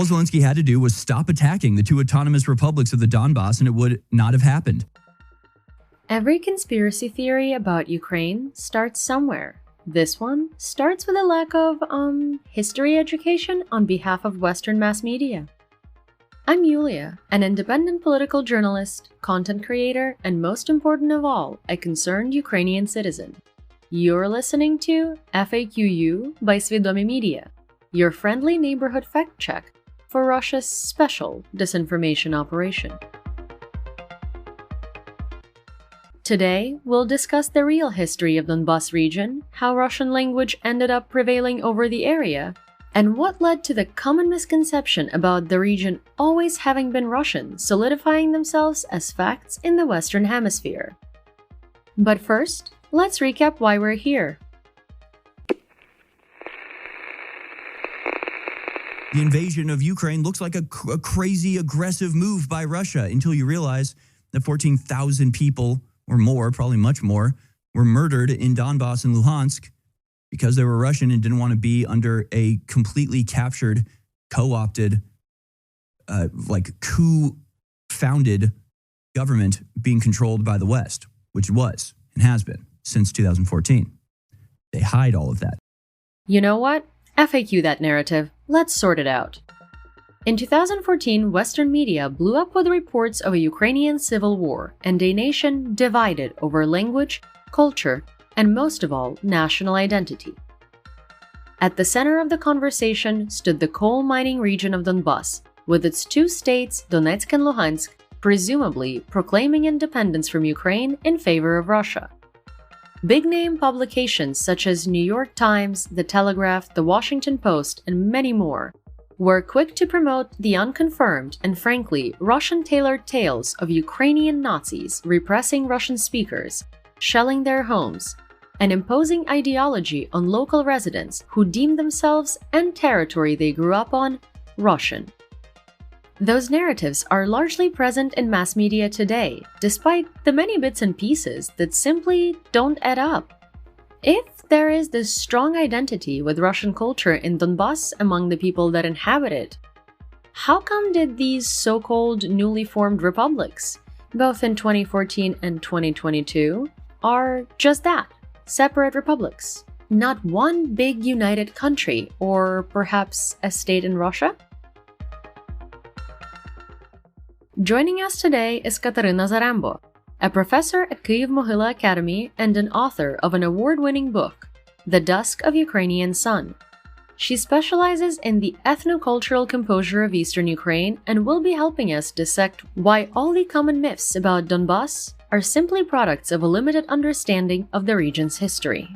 All Zelensky had to do was stop attacking the two autonomous republics of the Donbas, and it would not have happened. Every conspiracy theory about Ukraine starts somewhere. This one starts with a lack of, history education on behalf of Western mass media. I'm Yulia, an independent political journalist, content creator, and most important of all, a concerned Ukrainian citizen. You're listening to FAQU by Svidomi Media, your friendly neighborhood fact check for Russia's special disinformation operation. Today, we'll discuss the real history of Donbas region, how Russian language ended up prevailing over the area, and what led to the common misconception about the region always having been Russian, solidifying themselves as facts in the Western Hemisphere. But first, let's recap why we're here. The invasion of Ukraine looks like a crazy, aggressive move by Russia until you realize that 14,000 people or more, probably much more, were murdered in Donbas and Luhansk because they were Russian and didn't want to be under a completely captured, co-opted, coup-founded government being controlled by the West, which it was and has been since 2014. They hide all of that. You know what? FAQ that narrative. Let's sort it out. In 2014, Western media blew up with reports of a Ukrainian civil war and a nation divided over language, culture, and most of all, national identity. At the center of the conversation stood the coal mining region of Donbas, with its two states, Donetsk and Luhansk, presumably proclaiming independence from Ukraine in favor of Russia. Big-name publications such as New York Times, The Telegraph, The Washington Post, and many more were quick to promote the unconfirmed and frankly Russian-tailored tales of Ukrainian Nazis repressing Russian speakers, shelling their homes, and imposing ideology on local residents who deemed themselves and territory they grew up on Russian. Those narratives are largely present in mass media today, despite the many bits and pieces that simply don't add up. If there is this strong identity with Russian culture in Donbas among the people that inhabit it, how come did these so-called newly formed republics, both in 2014 and 2022, are just that, separate republics, not one big united country, or perhaps a state in Russia? Joining us today is Kateryna Zarembo, a professor at Kyiv-Mohyla Academy and an author of an award-winning book, The Dusk of Ukrainian Sun. She specializes in the ethnocultural composure of Eastern Ukraine and will be helping us dissect why all the common myths about Donbas are simply products of a limited understanding of the region's history.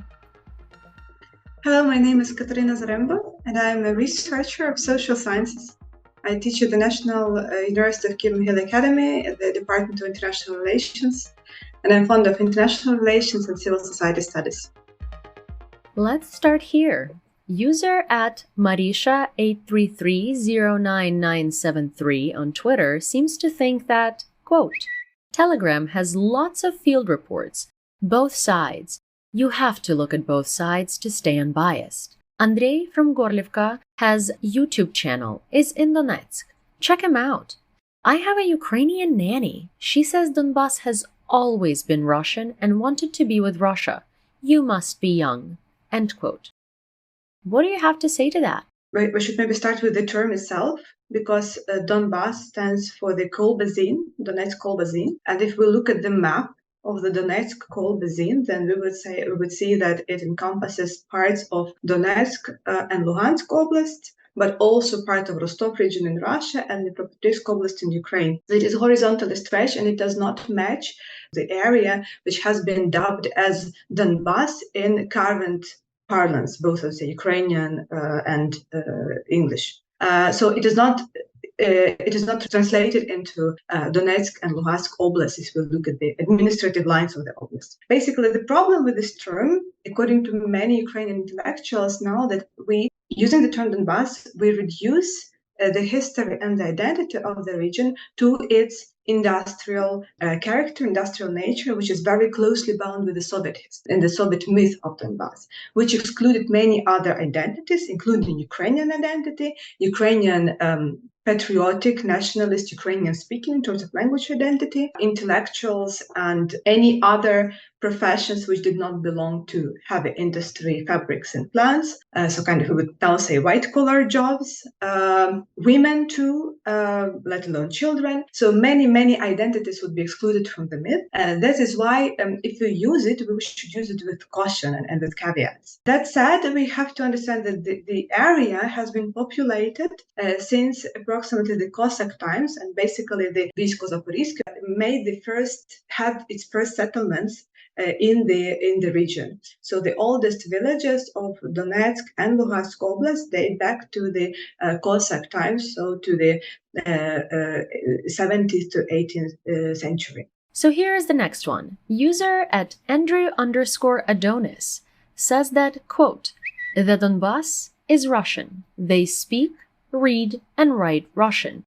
Hello, my name is Kateryna Zarembo, and I am a researcher of social sciences. I teach at the National University of Kyiv-Mohyla Academy at the Department of International Relations, and I'm fond of international relations and civil society studies. Let's start here. User at Marisha833099973 on Twitter seems to think that, quote, Telegram has lots of field reports, both sides. You have to look at both sides to stay unbiased. Andrei from Gorlivka has YouTube channel, is in Donetsk. Check him out. I have a Ukrainian nanny. She says Donbas has always been Russian and wanted to be with Russia. You must be young. End quote. What do you have to say to that? We should maybe start with the term itself, because Donbas stands for the coal basin, Donetsk coal basin. And if we look at the map of the Donetsk coal basin, then we would see that it encompasses parts of Donetsk and Luhansk oblast, but also part of Rostov region in Russia and the Dnipropetrovsk oblast in Ukraine. So it is horizontally stretched, and it does not match the area which has been dubbed as Donbas in current parlance, both of the Ukrainian and English. So it is not translated into Donetsk and Luhansk oblasts if we look at the administrative lines of the oblast. Basically, the problem with this term, according to many Ukrainian intellectuals now, that using the term Donbas, we reduce the history and the identity of the region to its industrial character, industrial nature, which is very closely bound with the Soviet history and the Soviet myth of Donbas, which excluded many other identities, including Ukrainian identity, Ukrainian patriotic, nationalist, Ukrainian-speaking in terms of language identity, intellectuals, and any other professions which did not belong to heavy industry, fabrics, and plants. So kind of, we would now say, white-collar jobs, women too, let alone children. So many identities would be excluded from the myth. And that is why if we use it, we should use it with caution and with caveats. That said, we have to understand that the area has been populated since approximately the Cossack times, and basically the Vizko Zaporižske had its first settlements in the region. So the oldest villages of Donetsk and Luhansk oblast date back to the Cossack times, so to the 17th to 18th century. So here is the next one. User at Andrew_Adonis says that, quote, "The Donbas is Russian. They speak, read, and write Russian.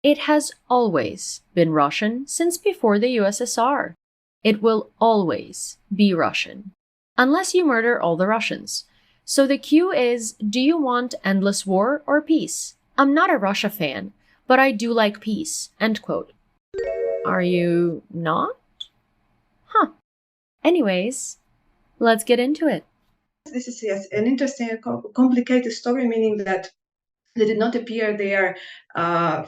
It has always been Russian since before the USSR. It will always be Russian, unless you murder all the Russians. So the Q is, do you want endless war or peace? I'm not a Russia fan, but I do like peace." End quote. Are you not? Huh. Anyways, let's get into it. This is, yes, an interesting, complicated story, meaning that they did not appear there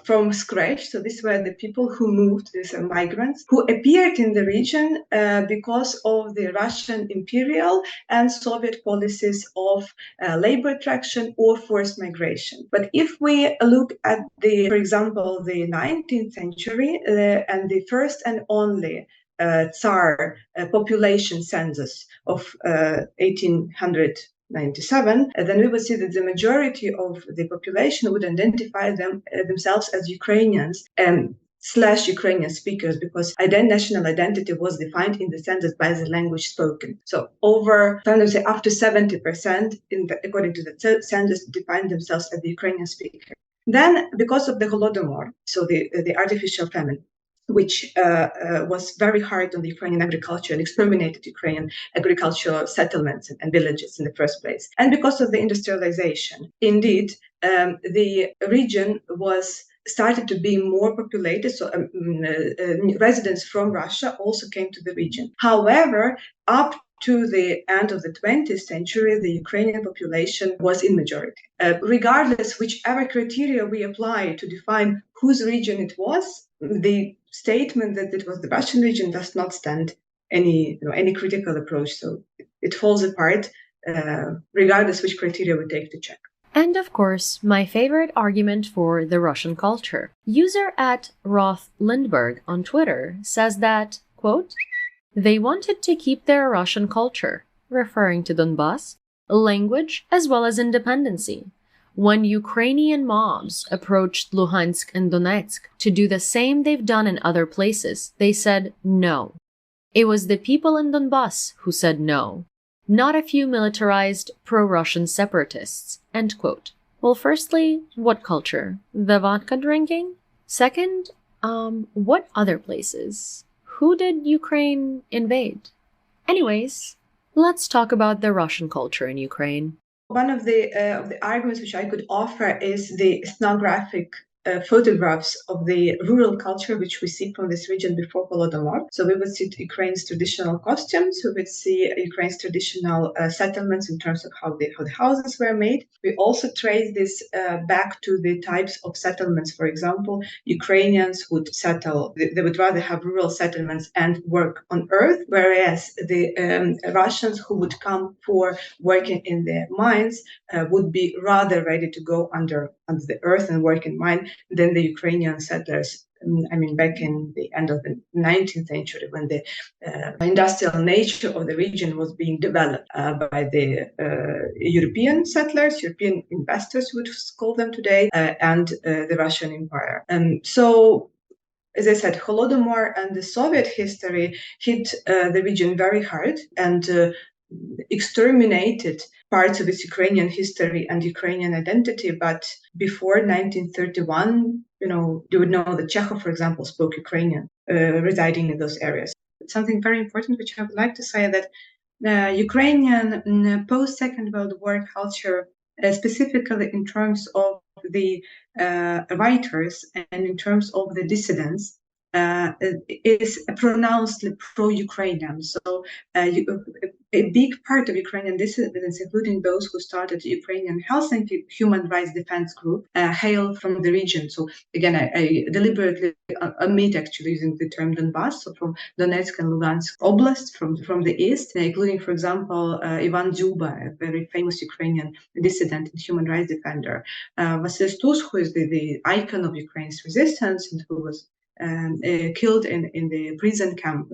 from scratch. So these were the people who moved, these are migrants, who appeared in the region because of the Russian imperial and Soviet policies of labor attraction or forced migration. But if we look at for example, the 19th century and the first and only Tsar population census of 1897, then we would see that the majority of the population would identify themselves as Ukrainians and / Ukrainian speakers, because national identity was defined in the census by the language spoken. So over, say, up to 70%, according to the census, defined themselves as the Ukrainian speaker. Then, because of the Holodomor, so the artificial famine, which was very hard on the Ukrainian agriculture and exterminated Ukrainian agricultural settlements and villages in the first place. And because of the industrialization, indeed, the region started to be more populated, so residents from Russia also came to the region. However, up to the end of the 20th century, the Ukrainian population was in majority. Regardless whichever criteria we apply to define whose region it was, the statement that it was the Russian region does not stand any critical approach. So it falls apart regardless which criteria we take to check. And of course, my favorite argument for the Russian culture. User at Roth Lindbergh on Twitter says that, quote, "They wanted to keep their Russian culture," referring to Donbas, language, as well as independency. When Ukrainian mobs approached Luhansk and Donetsk to do the same they've done in other places, they said no. It was the people in Donbas who said no, not a few militarized pro-Russian separatists. End quote. Well, firstly, what culture? The vodka drinking? Second, what other places? Who did Ukraine invade? Anyways, let's talk about the Russian culture in Ukraine. One of the arguments which I could offer is the ethnographic photographs of the rural culture which we see from this region before Holodomor. So we would see Ukraine's traditional costumes, we would see Ukraine's traditional settlements in terms of how the houses were made. We also trace this back to the types of settlements. For example, Ukrainians would settle, they would rather have rural settlements and work on earth, whereas the Russians who would come for working in the mines would be rather ready to go under the earth and work in mine than the Ukrainian settlers. Back in the end of the 19th century, when the industrial nature of the region was being developed by the European settlers, European investors, we would call them today, and the Russian Empire. So, as I said, Holodomor and the Soviet history hit the region very hard and exterminated parts of its Ukrainian history and Ukrainian identity. But before 1931, you would know that Chekhov, for example, spoke Ukrainian, residing in those areas. Something very important, which I would like to say, that Ukrainian post-Second World War culture, specifically in terms of the writers and in terms of the dissidents, is pronouncedly pro-Ukrainian. So a big part of Ukrainian dissidents, including those who started the Ukrainian Helsinki Human Rights Defense Group, hail from the region. So again, I deliberately omit actually using the term Donbas, so from Donetsk and Luhansk oblast, from the east, including, for example, Ivan Dzюба, a very famous Ukrainian dissident and human rights defender, Vasyl Stus, who is the icon of Ukraine's resistance and who was killed in the prison camp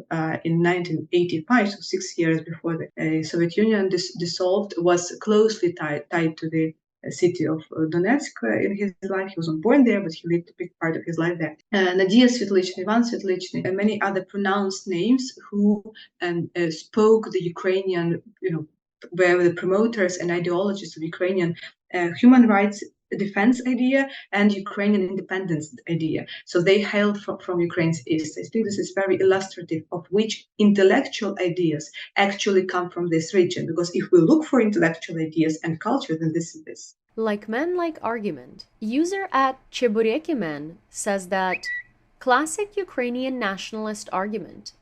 in 1985, so 6 years before the Soviet Union dissolved, was closely tied to the city of Donetsk in his life. He wasn't born there, but he lived a big part of his life there. Nadia Svetlichny, Ivan Svetlichny, and many other pronounced names who spoke the Ukrainian, were the promoters and ideologists of Ukrainian human rights defense idea and Ukrainian independence idea. So they hailed from Ukraine's east. I think this is very illustrative of which intellectual ideas actually come from this region. Because if we look for intellectual ideas and culture, then this is this. Like men like argument, user at Cheburekimen says that classic Ukrainian nationalist argument.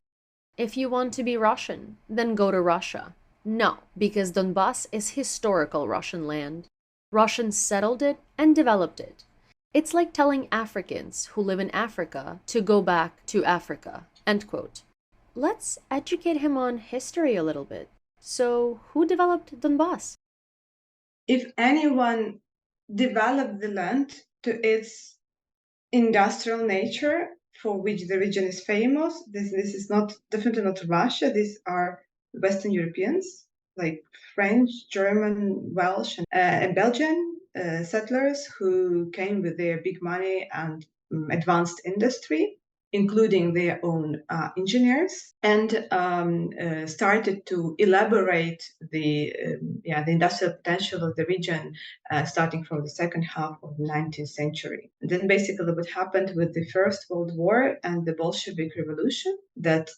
If you want to be Russian, then go to Russia. No, because Donbas is historical Russian land. Russians settled it and developed it. It's like telling Africans who live in Africa to go back to Africa. End quote. Let's educate him on history a little bit. So, who developed Donbas? If anyone developed the land to its industrial nature, for which the region is famous, this is definitely not Russia. These are Western Europeans, like French, German, Welsh, and Belgian settlers who came with their big money and advanced industry, including their own engineers, and started to elaborate the industrial potential of the region, starting from the second half of the 19th century. And then basically what happened with the First World War and the Bolshevik Revolution, that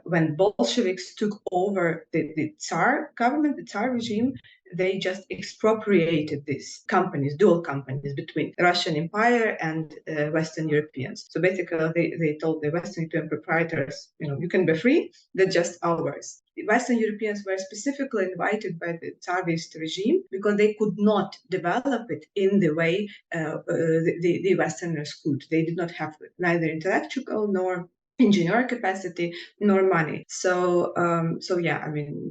when Bolsheviks took over the Tsar government, the Tsar regime, they just expropriated these companies, dual companies between the Russian Empire and Western Europeans. So basically, they told the Western European proprietors, you can be free, they're just ours. The Western Europeans were specifically invited by the Tsarist regime because they could not develop it in the way the Westerners could. They did not have neither intellectual nor engineer capacity nor money. So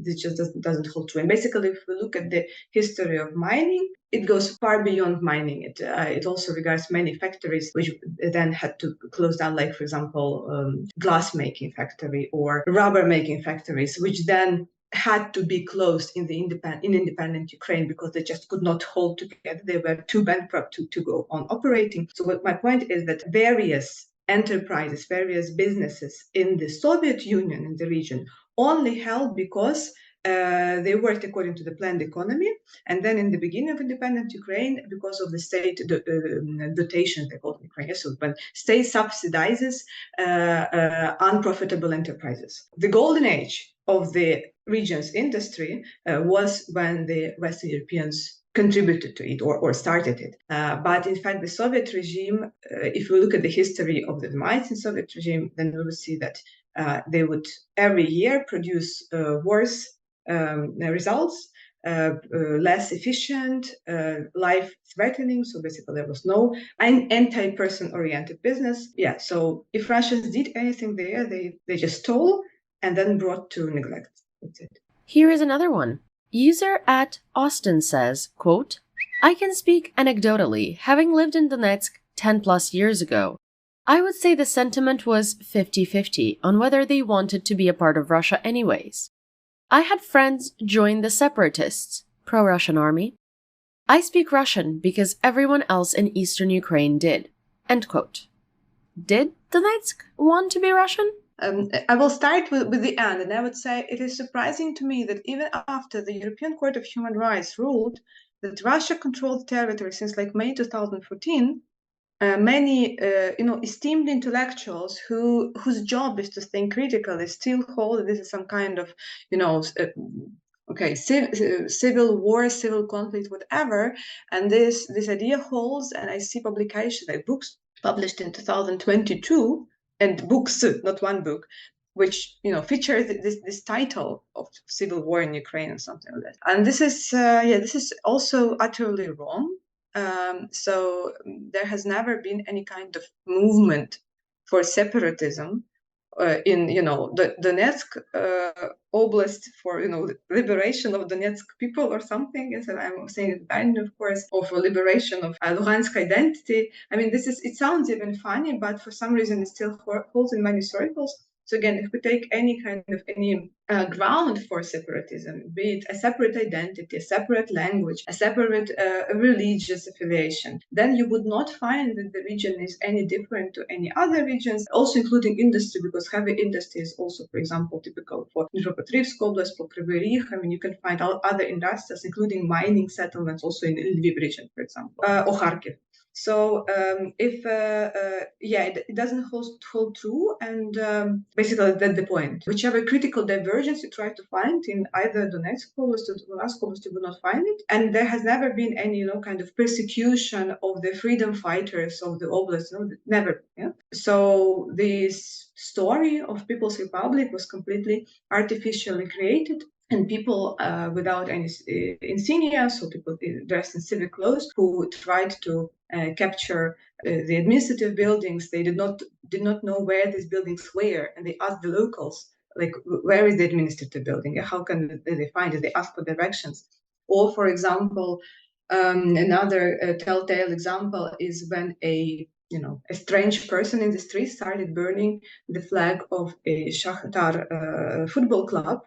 this just doesn't hold true. And basically, if we look at the history of mining, it goes far beyond mining. It also regards many factories which then had to close down, like, for example, glass making factory or rubber making factories, which then had to be closed in independent Ukraine because they just could not hold together. They were too bankrupt to go on operating. So what my point is that various enterprises, various businesses in the Soviet Union in the region only held because they worked according to the planned economy. And then in the beginning of independent Ukraine, because of the state dotation, they call it in Ukraine, so when state subsidizes unprofitable enterprises. The golden age of the region's industry was when the Western Europeans contributed to it or started it. But in fact, the Soviet regime, if we look at the history of the mines in Soviet regime, then we will see that they would every year produce worse results, less efficient, life-threatening. So basically, there was no anti-person-oriented business. Yeah. So if Russians did anything there, they just stole and then brought to neglect. That's it. Here is another one. User at Austin says, quote, I can speak anecdotally, having lived in Donetsk 10 plus years ago. I would say the sentiment was 50-50 on whether they wanted to be a part of Russia anyways. I had friends join the separatists, pro-Russian army. I speak Russian because everyone else in eastern Ukraine did. End quote. Did Donetsk want to be Russian? I will start with the end, and I would say it is surprising to me that even after the European Court of Human Rights ruled that Russia controlled territory since like May 2014, many esteemed intellectuals whose job is to think critically still hold this is some kind of civil war, civil conflict, whatever, and this idea holds. And I see publications like books published in 2022, and books, not one book, which features this title of civil war in Ukraine or something like that. And this is also utterly wrong. So there has never been any kind of movement for separatism in the Donetsk oblast for liberation of Donetsk people or something. Yes, I'm saying it, of course, or for liberation of Luhansk identity. I mean, it sounds even funny, but for some reason it still holds in many circles. So again, if we take any kind of ground for separatism, be it a separate identity, a separate language, a separate religious affiliation, then you would not find that the region is any different to any other regions, also including industry, because heavy industry is also, for example, typical for Dnipropetrovsk oblast, for prevailing. I mean, you can find other industries, including mining settlements, also in the Lviv region, for example, or Kharkiv. So it doesn't hold true, and basically that's the point. Whichever critical divergence you try to find in either Donetsk oblast or Luhansk oblast, you will not find it. And there has never been any kind of persecution of the freedom fighters of the oblast. Never. Yeah? So this story of People's Republic was completely artificially created. And people without any insignia, so people dressed in civic clothes, who tried to capture the administrative buildings. They did not know where these buildings were, and they asked the locals, like, where is the administrative building? How can they find it? They asked for directions. Or, for example, another telltale example is when a strange person in the street started burning the flag of a Shakhtar football club.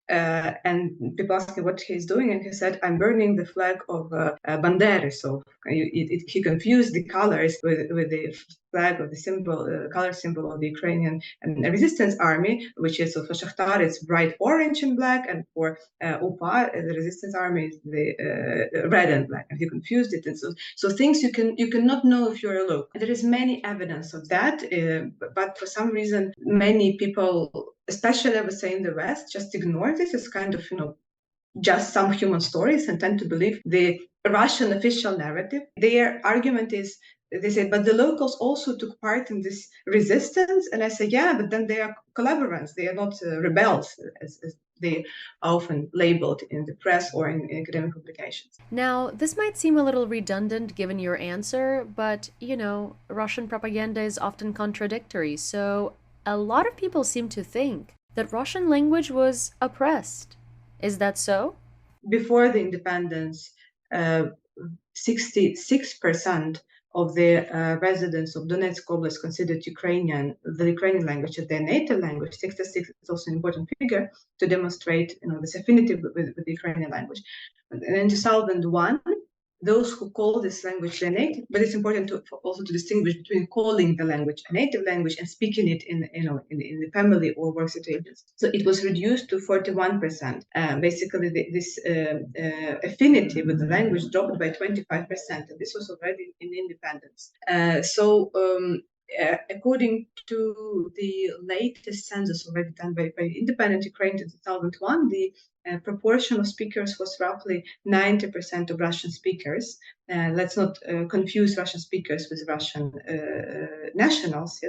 And people asked him what he's doing, and he said, "I'm burning the flag of Bandera." So he confused the colors with the flag of the color symbol of the Ukrainian resistance army, which is for Shakhtar, it's bright orange and black, and for UPA, the resistance army, is the red and black. And he confused it, and so things you cannot know if you're a local. There is many evidence of that, but for some reason, many people, especially I would say in the West, just ignore this as kind of just some human stories and tend to believe the Russian official narrative. Their argument is, they say, but the locals also took part in this resistance. And I say, yeah, but then they are collaborants. They are not rebels, as they are often labeled in the press or in academic publications. Now, this might seem a little redundant given your answer, but, Russian propaganda is often contradictory. So a lot of people seem to think that Russian language was oppressed. Is that so? Before the independence, 66% of the residents of Donetsk Oblast considered the Ukrainian language as their native language. 66 is also an important figure to demonstrate this affinity with the Ukrainian language. And in 2001, those who call this language their native, but it's important also to distinguish between calling the language a native language and speaking it in the family or work situations. So it was reduced to 41%. Basically, this affinity with the language dropped by 25%, and this was already in independence. According to the latest census already done by independent Ukraine in 2001, the proportion of speakers was roughly 90% of Russian speakers. Let's not confuse Russian speakers with Russian nationals.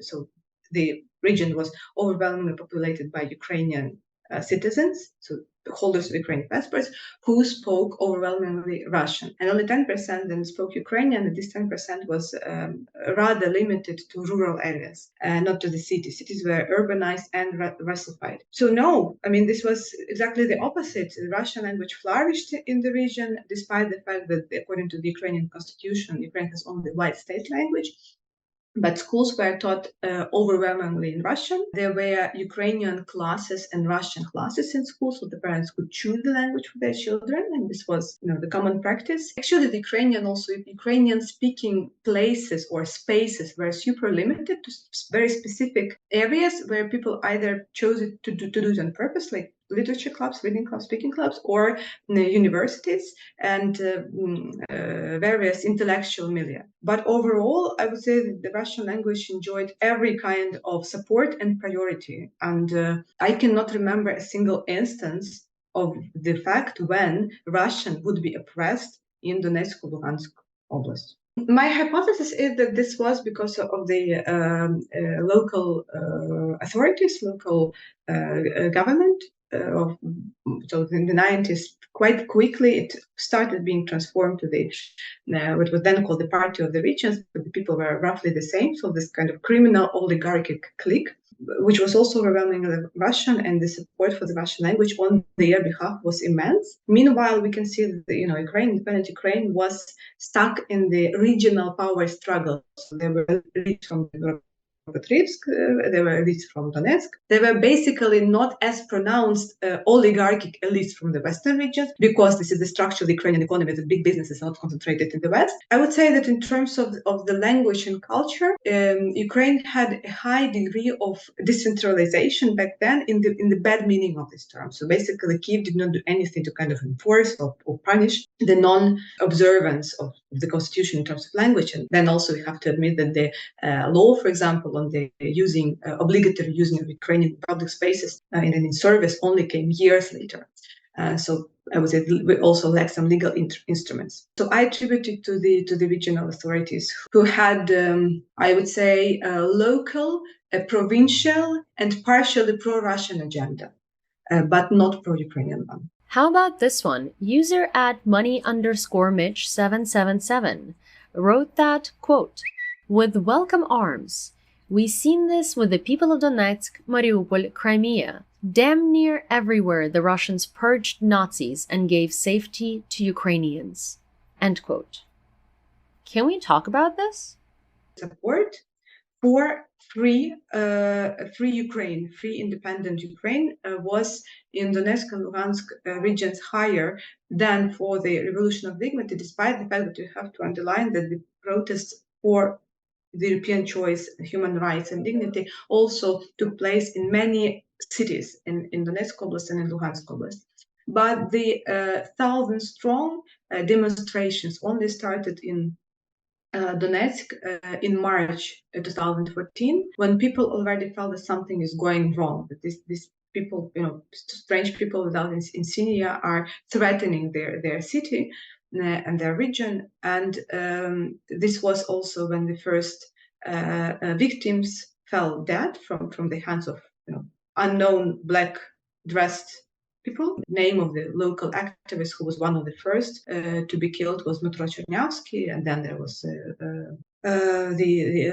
So the region was overwhelmingly populated by Ukrainian citizens, so holders of Ukrainian passports, who spoke overwhelmingly Russian. And only 10% then spoke Ukrainian, and this 10% was rather limited to rural areas, not to the cities. Cities were urbanized and Russified. So no, I mean, this was exactly the opposite. The Russian language flourished in the region, despite the fact that, according to the Ukrainian constitution, Ukraine has only white state language. But schools were taught overwhelmingly in Russian. There were Ukrainian classes and Russian classes in schools, so the parents could choose the language for their children, and this was, the common practice. Actually, the Ukrainian-speaking places or spaces were super limited to very specific areas where people either chose to do it on purpose, like literature clubs, reading clubs, speaking clubs, or universities and various intellectual milieu. But overall, I would say that the Russian language enjoyed every kind of support and priority. And I cannot remember a single instance of the fact when Russian would be oppressed in Donetsk and Luhansk oblast. My hypothesis is that this was because of the local authorities, local government. So in the 90s, quite quickly, it started being transformed to the what was then called the Party of the Regions, but the people were roughly the same. So this kind of criminal oligarchic clique, which was also overwhelmingly Russian, and the support for the Russian language on their behalf was immense. Meanwhile, we can see that Ukraine, independent Ukraine, was stuck in the regional power struggle. So there were elites from Kateryna, there were elites from Donetsk. They were basically not as pronounced oligarchic elites from the Western regions, because this is the structure of the Ukrainian economy, that big business is not concentrated in the West. I would say that in terms of the language and culture, Ukraine had a high degree of decentralization back then in the bad meaning of this term. So basically, Kyiv did not do anything to kind of enforce or punish the non-observance of the constitution in terms of language. And then also we have to admit that the law, for example, on the obligatory using of Ukrainian public spaces in service only came years later. So I would say we also lack some legal instruments. So I attribute it to the regional authorities who had, I would say, a local, a provincial, and partially pro-Russian agenda, but not pro-Ukrainian one. How about this one? User at money_Mitch777 wrote that, quote, "With welcome arms. We seen this with the people of Donetsk, Mariupol, Crimea. Damn near everywhere the Russians purged Nazis and gave safety to Ukrainians." End quote. Can we talk about this? Support for free Ukraine, free independent Ukraine was in Donetsk and Luhansk regions higher than for the Revolution of Dignity, despite the fact that you have to underline that the protests for the European choice, human rights, and dignity also took place in many cities in Donetsk Oblast and in Luhansk Oblast. But the 1,000-strong demonstrations only started in Donetsk in March 2014, when people already felt that something is going wrong, that these people, strange people without insignia are threatening their city and their region. And this was also when the first victims fell dead from the hands of unknown black-dressed people. The name of the local activist who was one of the first to be killed was Dmytro Chernyavsky, and then there was the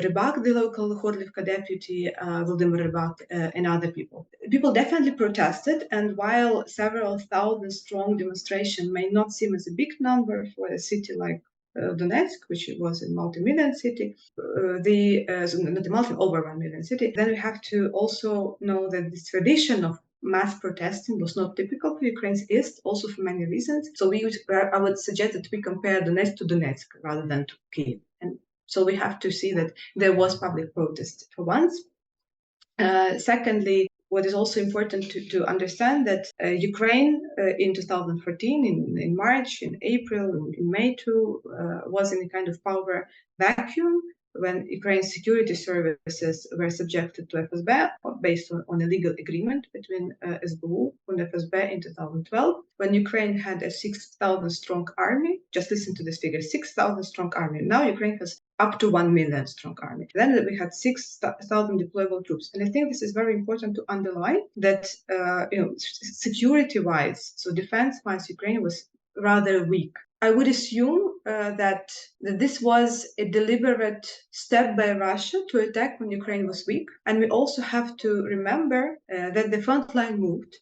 Rybak, the local Horlivka deputy, Volodymyr Rybak, and other people. People definitely protested, and while several thousand-strong demonstration may not seem as a big number for a city like Donetsk, which was a multi-million city, not a over 1 million city, then we have to also know that this tradition of mass protesting was not typical for Ukraine's East, also for many reasons. So I would suggest that we compare Donetsk to Donetsk rather than to Kyiv. And so we have to see that there was public protest for once. Secondly, what is also important to understand that Ukraine in 2014, in March, in April, in May too, was in a kind of power vacuum when Ukraine's security services were subjected to FSB based on a legal agreement between SBU and FSB in 2012, when Ukraine had a 6,000-strong army. Just listen to this figure, 6,000-strong army. Now Ukraine has up to 1 million strong army. Then we had 6,000 deployable troops. And I think this is very important to underline that, security-wise, so defense-wise, Ukraine was rather weak. I would assume that this was a deliberate step by Russia to attack when Ukraine was weak. And we also have to remember that the front line moved.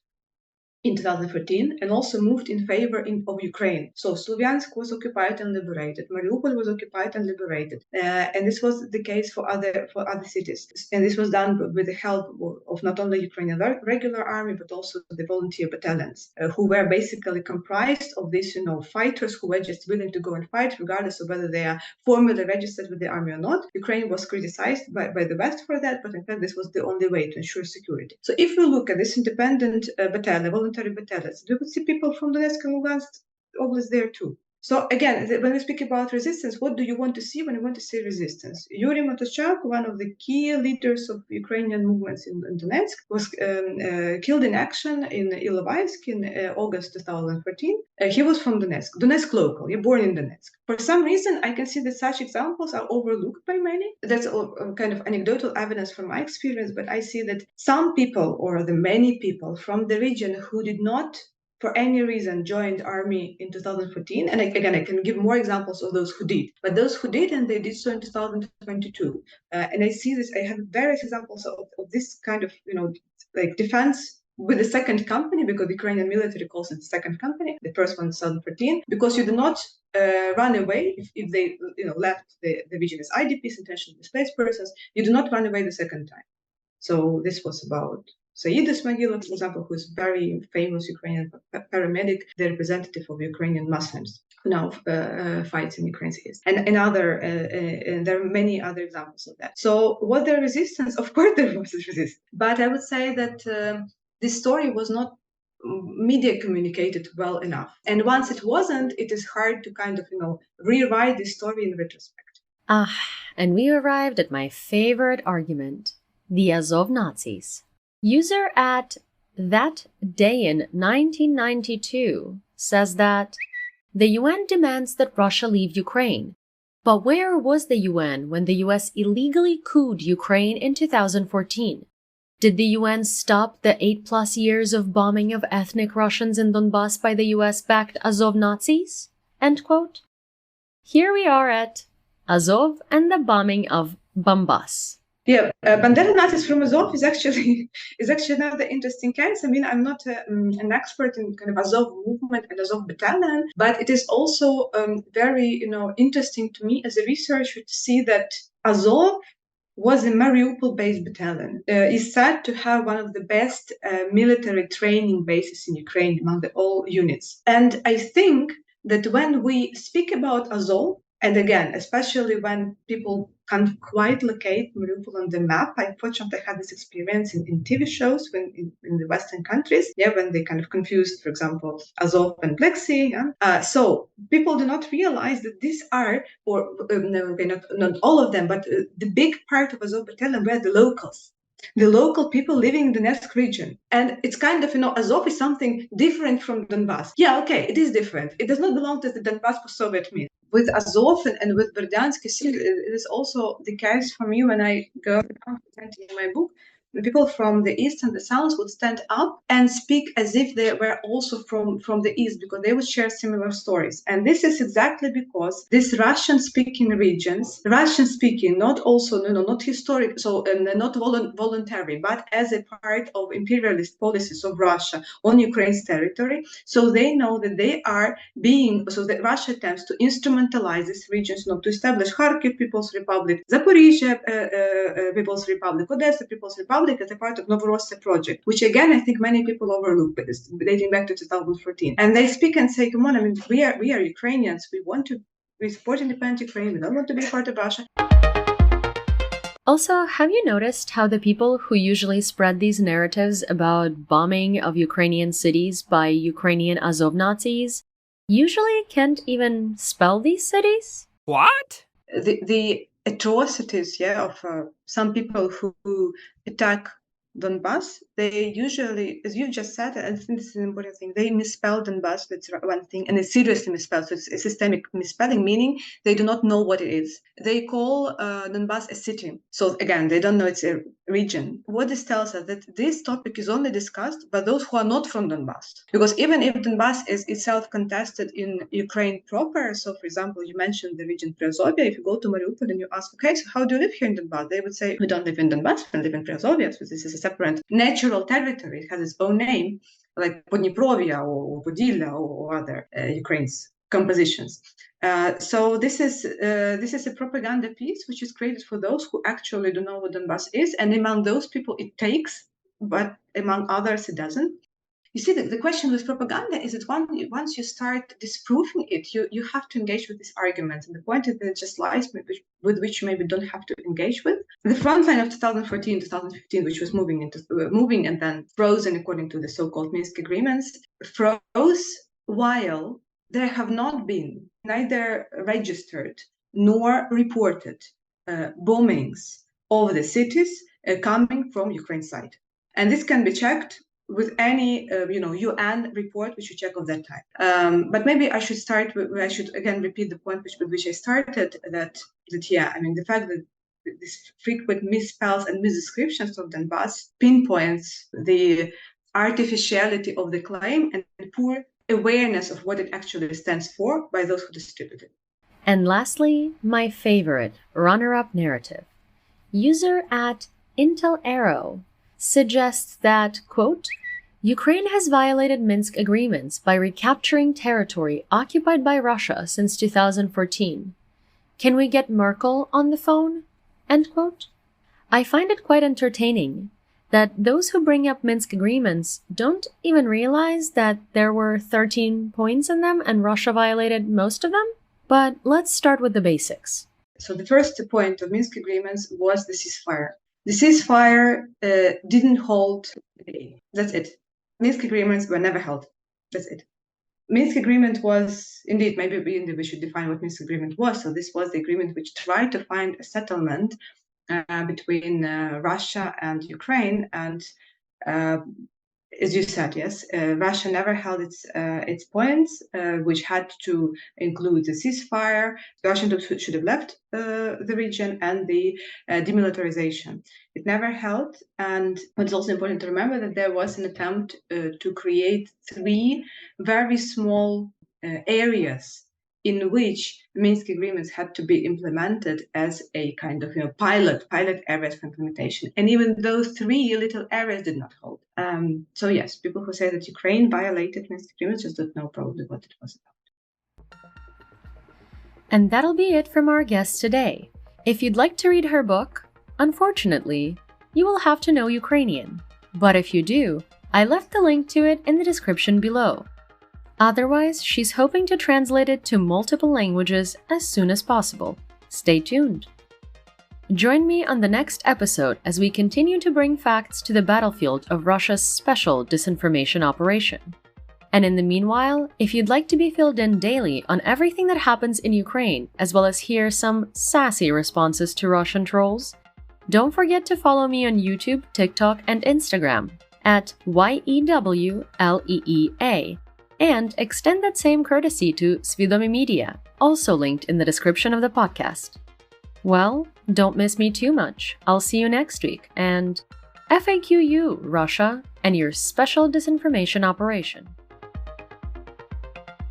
in 2014 and also moved in favor of Ukraine. So Slovyansk was occupied and liberated. Mariupol was occupied and liberated. And this was the case for other cities. And this was done with the help of not only Ukrainian regular army, but also the volunteer battalions, who were basically comprised of these, fighters who were just willing to go and fight, regardless of whether they are formally registered with the army or not. Ukraine was criticized by the West for that, but in fact, this was the only way to ensure security. So if we look at this independent battalion, voluntary battalions, we would see people from Donetsk and Luhansk oblast there too. So again, when we speak about resistance, what do you want to see when you want to see resistance? Yuri Motoschuk, one of the key leaders of Ukrainian movements in Donetsk, was killed in action in Ilovaisk in August 2014. He was from Donetsk local, born in Donetsk. For some reason, I can see that such examples are overlooked by many. That's kind of anecdotal evidence from my experience, but I see that some people, or the many people from the region who did not for any reason joined army in 2014, and again I can give more examples of those who did, but those who did, and they did so in 2022, and I see this. I have various examples of this kind of like defense with the second company, because the Ukrainian military calls it the second company. The first one in 2014, because you do not run away if they left the region as IDPs, intentionally displaced persons. You do not run away the second time. So this was about Said Ismailov, for example, who is very famous Ukrainian paramedic, the representative of Ukrainian Muslims, who now fights in Ukraine's east. And there are many other examples of that. So was there resistance? Of course there was resistance. But I would say that this story was not media communicated well enough. And once it wasn't, it is hard to kind of, rewrite the story in retrospect. And we arrived at my favorite argument, the Azov Nazis. User at thatdayin1992 says that the UN demands that Russia leave Ukraine. But where was the UN when the US illegally couped Ukraine in 2014? Did the UN stop the 8+ years of bombing of ethnic Russians in Donbas by the US-backed Azov Nazis? End quote. Here we are at Azov and the bombing of Donbas. Yeah, Bandera Nazis from Azov is actually another interesting case. I mean, I'm not an expert in kind of Azov movement and Azov battalion, but it is also very interesting to me as a researcher to see that Azov was a Mariupol-based battalion. Is said to have one of the best military training bases in Ukraine among all units. And I think that when we speak about Azov, and again, especially when people can't quite locate Mariupol on the map, I fortunately had this experience in TV shows in the Western countries, when they kind of confused, for example, Azov and Black Sea. So people do not realize that these are, not all of them, but the big part of Azov battalion were the locals. The local people living in the Donetsk region. And it's kind of, Azov is something different from Donbas. Yeah, okay, it is different. It does not belong to the Donbas post-Soviet myth. With Azov and with Berdyansk, it is also the case for me when I go presenting in my book. The people from the east and the south would stand up and speak as if they were also from the east, because they would share similar stories. And this is exactly because these Russian-speaking regions, Russian-speaking, not historic, so not voluntary, but as a part of imperialist policies of Russia on Ukraine's territory. So they know that they are that Russia attempts to instrumentalize these regions, to establish Kharkiv People's Republic, Zaporizhia People's Republic, Odessa People's Republic, as a part of Novorossiya project, which again I think many people overlook, but it's dating back to 2014. And they speak and say, "Come on! I mean, we are Ukrainians. We support independent Ukraine. We don't want to be part of Russia." Also, have you noticed how the people who usually spread these narratives about bombing of Ukrainian cities by Ukrainian Azov Nazis usually can't even spell these cities? What? The atrocities, of some people who attack Donbas, they usually, as you just said, and I think this is an important thing, they misspell Donbas, that's one thing, and it's seriously misspelled, so it's a systemic misspelling, meaning they do not know what it is. They call Donbas a city. So again, they don't know it's a region. What this tells us that this topic is only discussed by those who are not from Donbas. Because even if Donbas is itself contested in Ukraine proper, so for example, you mentioned the region Priazovia, if you go to Mariupol and you ask, okay, so how do you live here in Donbas? They would say, we don't live in Donbas, we live in Priazovia, so this is a separate natural territory. It has its own name. like Podniprovia or Podillia or other Ukraine's compositions. So this is a propaganda piece which is created for those who actually don't know what Donbas is, and among those people it takes, but among others it doesn't. You see, the question with propaganda is that once you start disproving it, you have to engage with this argument. And the point is that it just lies with which you maybe don't have to engage with. The front line of 2014, 2015, which was moving and then frozen according to the so-called Minsk agreements, froze while there have not been neither registered nor reported bombings of the cities coming from Ukraine side. And this can be checked with any UN report which you check of that time. But maybe I should again repeat the point with which I started, that the fact that this frequent misspells and misdescriptions of Donbas pinpoints the artificiality of the claim and poor awareness of what it actually stands for by those who distribute it. And lastly, my favorite runner-up narrative. User @IntelArrow suggests that, quote, Ukraine has violated Minsk agreements by recapturing territory occupied by Russia since 2014. Can we get Merkel on the phone? End quote. I find it quite entertaining that those who bring up Minsk agreements don't even realize that there were 13 points in them and Russia violated most of them. But let's start with the basics. So the first point of Minsk agreements was the ceasefire. The ceasefire didn't hold. That's it. Minsk agreements were never held. That's it. Minsk agreement was, indeed, maybe we should define what Minsk agreement was. So this was the agreement which tried to find a settlement between Russia and Ukraine. And as you said, yes, Russia never held its points, which had to include the ceasefire. Russia should have left the region and the demilitarization. It never held, and it's also important to remember that there was an attempt to create 3 very small areas in which Minsk agreements had to be implemented as a kind of pilot areas for implementation. And even those 3 little areas did not hold. So yes, people who say that Ukraine violated Minsk agreements just don't know probably what it was about. And that'll be it from our guest today. If you'd like to read her book, unfortunately, you will have to know Ukrainian. But if you do, I left the link to it in the description below. Otherwise, she's hoping to translate it to multiple languages as soon as possible. Stay tuned. Join me on the next episode as we continue to bring facts to the battlefield of Russia's special disinformation operation. And in the meanwhile, if you'd like to be filled in daily on everything that happens in Ukraine, as well as hear some sassy responses to Russian trolls, don't forget to follow me on YouTube, TikTok, and Instagram @YEWLEEA. And extend that same courtesy to Svidomi Media, also linked in the description of the podcast. Well, don't miss me too much. I'll see you next week, and FAQ you, Russia, and your special disinformation operation.